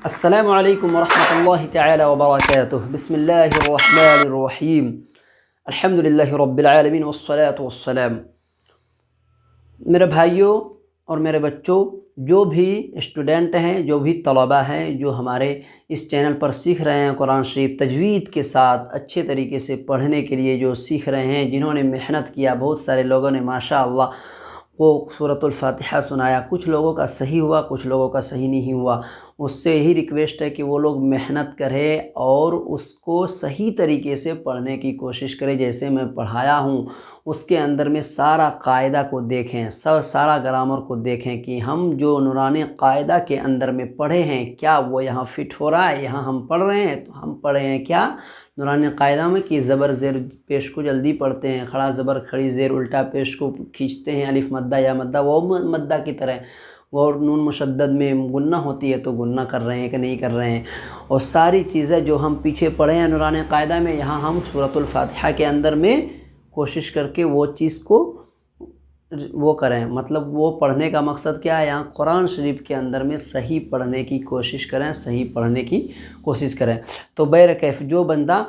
السلام علیکم ورحمۃ اللہ تعالی وبرکاتہ۔ بسم اللہ الرحمن الرحیم، الحمد للہ رب العالمین والصلاة والسلام۔ میرے بھائیوں اور میرے بچوں، جو بھی اسٹوڈنٹ ہیں، جو بھی طلباء ہیں، جو ہمارے اس چینل پر سیکھ رہے ہیں قرآن شریف تجوید کے ساتھ اچھے طریقے سے پڑھنے کے لیے جو سیکھ رہے ہیں، جنہوں نے محنت کیا، بہت سارے لوگوں نے ماشاءاللہ وہ سورۃ الفاتحہ سنایا، کچھ لوگوں کا صحیح ہوا، کچھ لوگوں کا صحیح نہیں ہوا۔ اس سے یہی ریکویسٹ ہے کہ وہ لوگ محنت کریں اور اس کو صحیح طریقے سے پڑھنے کی کوشش کریں، جیسے میں پڑھایا ہوں اس کے اندر میں سارا قاعدہ کو دیکھیں، سارا گرامر کو دیکھیں کہ ہم جو نورانی قاعدہ کے اندر میں پڑھے ہیں کیا وہ یہاں فٹ ہو رہا ہے۔ یہاں ہم پڑھ رہے ہیں تو ہم پڑھ رہے ہیں کیا نورانی قاعدہ میں کہ زبر زیر پیش کو جلدی پڑھتے ہیں، کھڑا زبر کھڑی زیر الٹا پیش کو کھینچتے ہیں، الف مدہ یا مدہ وہ مدہ کی طرح، اور نون مشدد میں گنہ ہوتی ہے تو گنہ کر رہے ہیں کہ نہیں کر رہے ہیں، اور ساری چیزیں جو ہم پیچھے پڑھے ہیں نورانی قاعدہ میں، یہاں ہم سورۃ الفاتحہ کے اندر میں کوشش کر کے وہ چیز کو وہ کریں۔ مطلب وہ پڑھنے کا مقصد کیا ہے، یہاں قرآن شریف کے اندر میں صحیح پڑھنے کی کوشش کریں، صحیح پڑھنے کی کوشش کریں۔ تو بہرکیف جو بندہ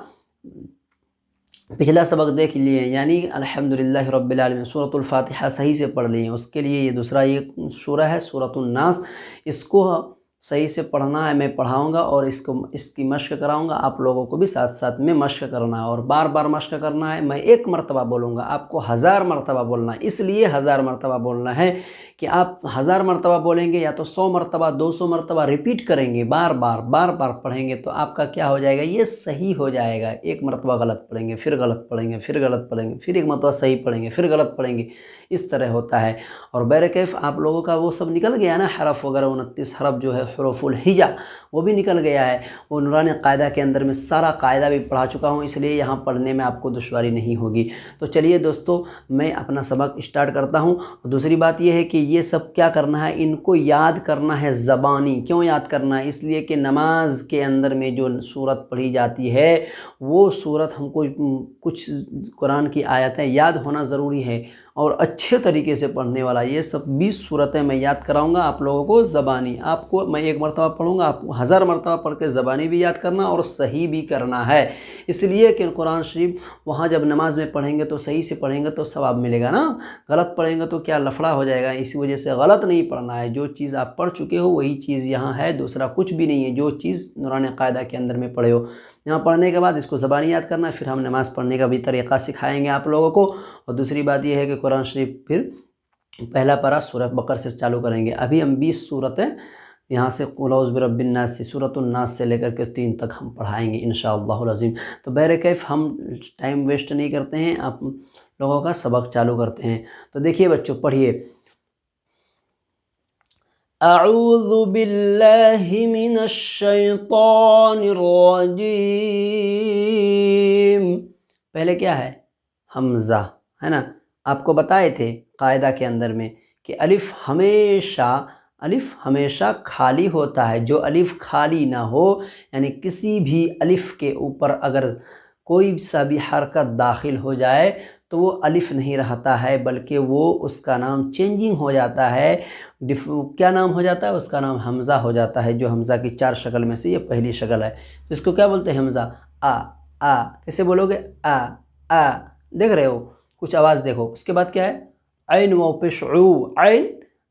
پچھلا سبق دیکھ لیے، یعنی الحمدللہ رب العالمین سورۃ الفاتحہ صحیح سے پڑھ لیے، اس کے لیے یہ دوسرا یہ سورہ ہے سورۃ الناس، اس کو صحیح سے پڑھنا ہے۔ میں پڑھاؤں گا اور اس کی مشق کراؤں گا، آپ لوگوں کو بھی ساتھ ساتھ میں مشق کرنا ہے، اور بار بار مشق کرنا ہے۔ میں ایک مرتبہ بولوں گا، آپ کو 1000 مرتبہ بولنا ہے، اس لیے 1000 مرتبہ بولنا ہے کہ آپ 1000 مرتبہ بولیں گے یا تو 100 مرتبہ 200 مرتبہ ریپیٹ کریں گے، بار بار پڑھیں گے تو آپ کا کیا ہو جائے گا، یہ صحیح ہو جائے گا۔ ایک مرتبہ غلط پڑھیں گے، پھر غلط پڑھیں گے، پھر غلط پڑھیں گے، پھر ایک مرتبہ صحیح پڑھیں گے، پھر غلط پڑھیں گے، اس طرح ہوتا ہے۔ اور بہرکیف آپ لوگوں کا وہ سب نکل گیا نا، حرف وغیرہ 29 حرف جو ہے حروف الہجا وہ بھی نکل گیا ہے۔ وہ نورانی قاعدہ کے اندر میں سارا قاعدہ بھی پڑھا چکا ہوں، اس لیے یہاں پڑھنے میں آپ کو دشواری نہیں ہوگی۔ تو چلیے دوستو، میں اپنا سبق اسٹارٹ کرتا ہوں۔ دوسری بات یہ ہے کہ یہ سب کیا کرنا ہے، ان کو یاد کرنا ہے زبانی۔ کیوں یاد کرنا ہے؟ اس لیے کہ نماز کے اندر میں جو صورت پڑھی جاتی ہے وہ صورت ہم کو کچھ قرآن کی آیتیں یاد ہونا ضروری ہے، اور اچھے طریقے سے پڑھنے والا یہ سب 20 صورتیں میں یاد کراؤں گا آپ لوگوں کو زبانی۔ آپ کو میں ایک مرتبہ پڑھوں گا، آپ کو 1000 مرتبہ پڑھ کے زبانی بھی یاد کرنا اور صحیح بھی کرنا ہے۔ اس لیے کہ قرآن شریف وہاں جب نماز میں پڑھیں گے تو صحیح سے پڑھیں گے تو ثواب ملے گا نا، غلط پڑھیں گے تو کیا لفڑا ہو جائے گا۔ اسی وجہ سے غلط نہیں پڑھنا ہے، جو چیز آپ پڑھ چکے ہو وہی چیز یہاں ہے، دوسرا کچھ بھی نہیں ہے جو چیز نورانی قاعدہ کے اندر میں پڑھے ہو۔ یہاں پڑھنے کے بعد اس کو زبانی یاد کرنا ہے، پھر ہم نماز پڑھنے کا بھی طریقہ سکھائیں گے آپ لوگوں کو۔ اور دوسری بات یہ ہے کہ قرآن شریف پھر پہلا پارہ سورہ بقرہ سے چالو کریں گے۔ ابھی ہم 20 صورتیں یہاں سے قل اعوذ برب الناس سے سورۃ الناس سے لے کر کے 3 تک ہم پڑھائیں گے انشاءاللہ العظیم۔ تو بہرکیف ہم ٹائم ویسٹ نہیں کرتے ہیں، آپ لوگوں کا سبق چالو کرتے ہیں۔ تو دیکھیے بچوں، پڑھیے، اعوذ باللہ من الشیطان الرجیم۔ پہلے کیا ہے، حمزہ ہے نا، آپ کو بتائے تھے قاعدہ کے اندر میں کہ الف ہمیشہ خالی ہوتا ہے۔ جو الف خالی نہ ہو، یعنی کسی بھی الف کے اوپر اگر کوئی سا بھی حرکت داخل ہو جائے تو وہ الف نہیں رہتا ہے، بلکہ وہ اس کا نام چینجنگ ہو جاتا ہے۔ کیا نام ہو جاتا ہے اس کا، نام حمزہ ہو جاتا ہے، جو حمزہ کی 4 شکل میں سے یہ پہلی شکل ہے۔ تو اس کو کیا بولتے ہیں، حمزہ۔ آ کیسے بولو گے، آ دیکھ رہے ہو، کچھ آواز دیکھو۔ اس کے بعد کیا ہے، عین و پیش عو، عین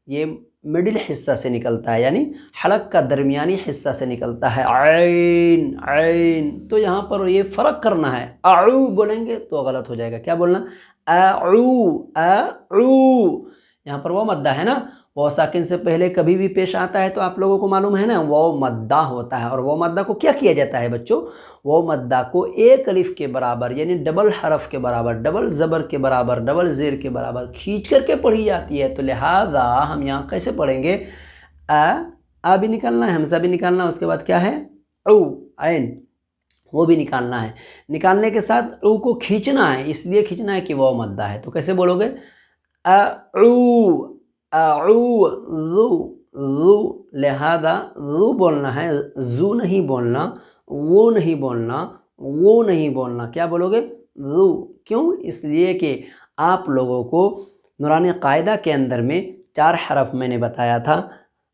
یہ مڈل حصہ سے نکلتا ہے، یعنی حلق کا درمیانی حصہ سے نکلتا ہے، عین عین۔ تو یہاں پر یہ فرق کرنا ہے، اعو بولیں گے تو غلط ہو جائے گا۔ کیا بولنا، اعو۔ یہاں پر وہ مدہ ہے نا، وہ ساکن سے پہلے کبھی بھی پیش آتا ہے تو آپ لوگوں کو معلوم ہے نا، وہ مدہ ہوتا ہے۔ اور وہ مدہ کو کیا کیا جاتا ہے بچوں، وہ مدہ کو ایک الف کے برابر، یعنی ڈبل حرف کے برابر، ڈبل زبر کے برابر، ڈبل زیر کے برابر کھینچ کر کے پڑھی جاتی ہے۔ تو لہذا ہم یہاں کیسے پڑھیں گے، آ بھی نکالنا ہے، حمزہ بھی نکالنا ہے، اس کے بعد کیا ہے، او عین وہ بھی نکالنا ہے۔ نکالنے کے ساتھ او کو کھینچنا ہے، اس لیے کھینچنا ہے کہ وہ مدہ ہے۔ تو کیسے بولو گے، اعو اعو ذو، لہذا ذو بولنا ہے، زو نہیں بولنا، وہ نہیں بولنا، وہ نہیں بولنا۔ کیا بولو گے، ذو۔ کیوں، اس لیے کہ آپ لوگوں کو نورانی قاعدہ کے اندر میں 4 حرف میں نے بتایا تھا،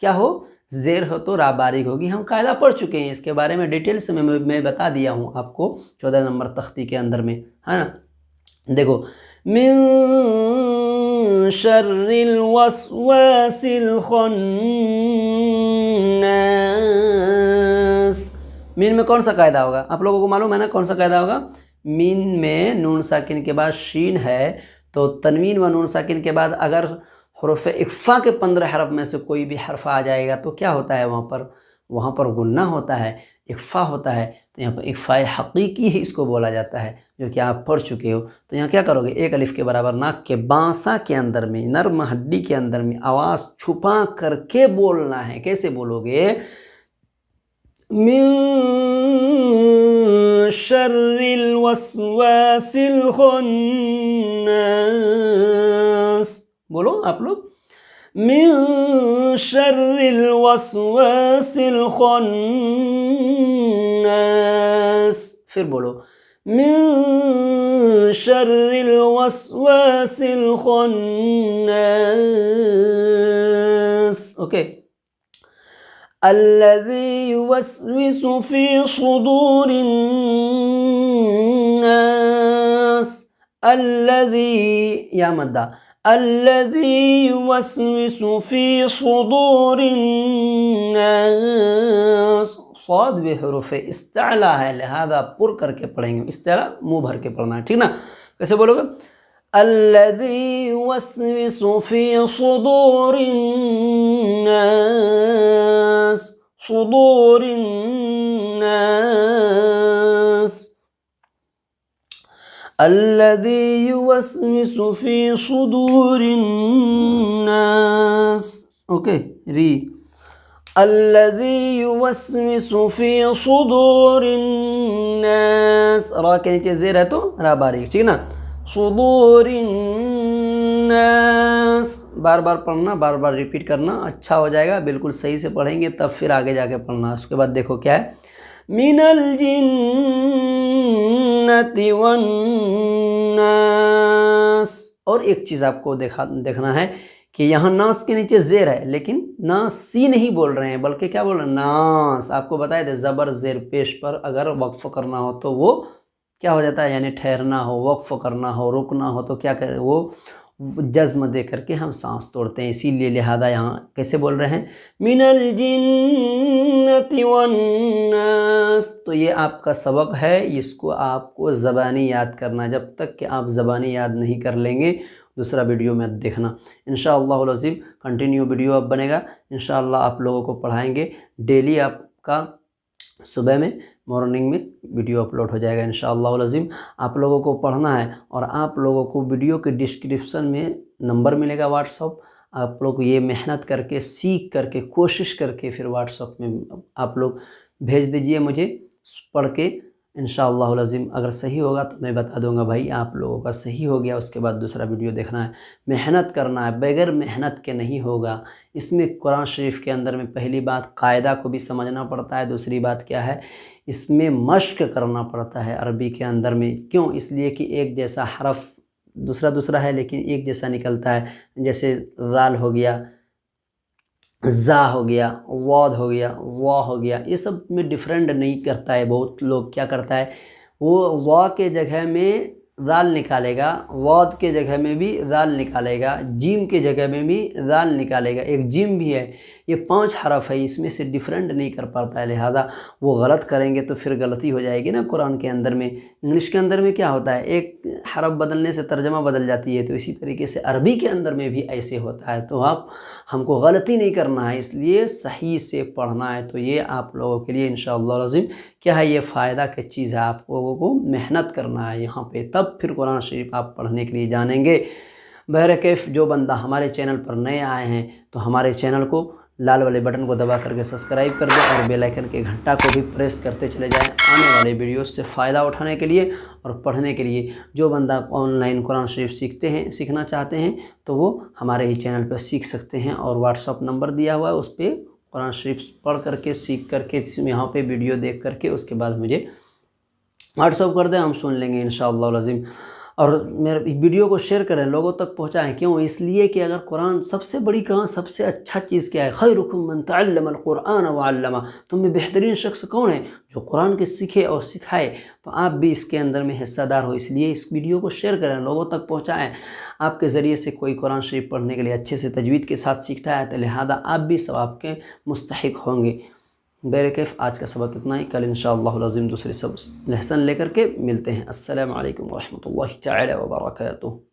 کیا ہو، زیر ہو تو را باریک ہوگی. ہم قاعدہ پڑھ چکے ہیں اس کے بارے میں ڈیٹیل سے میں بتا دیا ہوں آپ کو 14 نمبر تختی کے اندر میں، ہے نا. دیکھو، من شر الوسواس الخناس. مین میں کون سا قاعدہ ہوگا آپ لوگوں کو معلوم ہے نا کون سا قاعدہ ہوگا؟ مین میں نون ساکن کے بعد شین ہے تو تنوین و نون ساکن کے بعد اگر حروف اخفا کے 15 حرف میں سے کوئی بھی حرف آ جائے گا تو کیا ہوتا ہے وہاں پر غنہ ہوتا ہے، اخفا ہوتا ہے. تو یہاں پر اخفاء حقیقی ہی اس کو بولا جاتا ہے جو کہ آپ پڑھ چکے ہو. تو یہاں کیا کرو گے، ایک الف کے برابر ناک کے بانسا کے اندر میں نرم ہڈی کے اندر میں آواز چھپا کر کے بولنا ہے. کیسے بولو گے؟ من شر الوسواس الخناس. بولو آپ لوگ، من شر الوسواس الخناس. پھر بولو، من شر الوسواس الخناس. اوکے. الذي يوسوس في صدور الناس. الذي یا مدہ، الذي يوسوس في صدور الناس. صاد بحروف استعلا ہے لہذا پر کر کے پڑھیں گے، استعلا منہ بھر کے پڑھنا ہے، ٹھیک نا. کیسے بولو گے؟ الذي يوسوس في صدور الناس. صدور الناس. الذي يوسوس في صدور الناس. اوکے. ری، الذي يوسوس في صدور الناس. را کے نیچے زیر ہے تو را باریک، ٹھیک نا. صدور الناس. بار بار پڑھنا، بار بار ریپیٹ کرنا، اچھا ہو جائے گا. بالکل صحیح سے پڑھیں گے تب پھر آگے جا کے پڑھنا. اس کے بعد دیکھو کیا ہے، من الجنة والناس. اور ایک چیز آپ کو دیکھنا ہے کہ یہاں ناس کے نیچے زیر ہے لیکن ناسی نہیں بول رہے ہیں بلکہ کیا بول رہے ہیں، ناس. آپ کو بتایا تھا زبر زیر پیش پر اگر وقف کرنا ہو تو وہ کیا ہو جاتا ہے، یعنی ٹھہرنا ہو، وقف کرنا ہو، رکنا ہو تو کیا کرے، وہ جزم دے کر کے ہم سانس توڑتے ہیں. اسی لیے لہذا یہاں کیسے بول رہے ہیں، من الجنة والناس. تو یہ آپ کا سبق ہے، اس کو آپ کو زبانی یاد کرنا. جب تک کہ آپ زبانی یاد نہیں کر لیں گے دوسرا ویڈیو میں دیکھنا. انشاءاللہ العظیم کنٹینیو ویڈیو اب بنے گا. انشاءاللہ آپ لوگوں کو پڑھائیں گے ڈیلی. آپ کا صبح میں مارننگ میں ویڈیو اپلوڈ ہو جائے گا انشاءاللہ العظیم. آپ لوگوں کو پڑھنا ہے اور آپ لوگوں کو ویڈیو کے ڈسکرپشن میں نمبر ملے گا واٹس ایپ. آپ لوگ یہ محنت کر کے سیکھ کر کے کوشش کر کے پھر واٹس ایپ میں آپ لوگ بھیج دیجئے مجھے پڑھ کے. انشاءاللہ العظیم اگر صحیح ہوگا تو میں بتا دوں گا بھائی آپ لوگوں کا صحیح ہو گیا. اس کے بعد دوسرا ویڈیو دیکھنا ہے. محنت کرنا ہے، بغیر محنت کے نہیں ہوگا. اس میں قرآن شریف کے اندر میں پہلی بات قاعدہ کو بھی سمجھنا پڑتا ہے. دوسری بات کیا ہے، اس میں مشق کرنا پڑتا ہے عربی کے اندر میں. کیوں؟ اس لیے کہ ایک جیسا حرف دوسرا ہے لیکن ایک جیسا نکلتا ہے. جیسے ذال ہو گیا، زا ہو گیا، واد ہو گیا، وا ہو گیا، یہ سب میں ڈفرینٹ نہیں کرتا ہے. بہت لوگ کیا کرتا ہے، وہ وا کے جگہ میں ذال نکالے گا، واد کے جگہ میں بھی ذال نکالے گا، جیم کے جگہ میں بھی ذال نکالے گا. ایک جیم بھی ہے، یہ 5 حرف ہے، اس میں سے ڈفرینٹ نہیں کر پاتا ہے. لہذا وہ غلط کریں گے تو پھر غلطی ہو جائے گی نا. قرآن کے اندر میں انگلش کے اندر میں کیا ہوتا ہے، ایک حرف بدلنے سے ترجمہ بدل جاتی ہے. تو اسی طریقے سے عربی کے اندر میں بھی ایسے ہوتا ہے. تو ہم کو غلطی نہیں کرنا ہے، اس لیے صحیح سے پڑھنا ہے. تو یہ آپ لوگوں کے لیے انشاءاللہ العظیم کیا ہے، یہ فائدہ کی چیز ہے. آپ لوگوں کو محنت کرنا ہے یہاں پہ، تب پھر قرآن شریف آپ پڑھنے کے لیے جانیں گے. بہرکیف جو بندہ ہمارے چینل پر نئے آئے ہیں تو ہمارے چینل کو لال والے بٹن کو دبا کر کے سبسکرائب کر دیں اور بیل آئیکن کے گھنٹا کو بھی پریس کرتے چلے جائیں آنے والے ویڈیوز سے فائدہ اٹھانے کے لیے اور پڑھنے کے لیے. جو بندہ آن لائن قرآن شریف سیکھنا چاہتے ہیں تو وہ ہمارے ہی چینل پہ سیکھ سکتے ہیں. اور واٹس ایپ نمبر دیا ہوا ہے، اس پہ قرآن شریف پڑھ کر کے سیکھ کر کے یہاں پہ ویڈیو دیکھ کر کے اس کے بعد مجھے واٹس ایپ کر دیں، ہم سن لیں گے انشاءاللہ العظیم. اور میرے ویڈیو کو شیئر کریں، لوگوں تک پہنچائیں۔ کیوں؟ اس لیے کہ اگر قرآن سب سے بڑی کہاں سب سے اچھا چیز کیا ہے؟ خیرکم من تعلم القرآن وعلمہ، تم میں بہترین شخص کون ہے؟ جو قرآن کے سیکھے اور سکھائے۔ تو آپ بھی اس کے اندر میں حصہ دار ہو، اس لیے اس ویڈیو کو شیئر کریں، لوگوں تک پہنچائیں۔ آپ کے ذریعے سے کوئی قرآن شریف پڑھنے کے لیے اچھے سے تجوید کے ساتھ سیکھتا ہے، تو لہذا آپ بھی ثواب کے مستحق ہوں گے۔ بہرکیف آج کا سبق اتنا ہی، کل انشاءاللہ العظیم دوسرے سبق لیسن لے کر کے ملتے ہیں۔ السلام علیکم ورحمۃ اللہ تعالی وبرکاتہ۔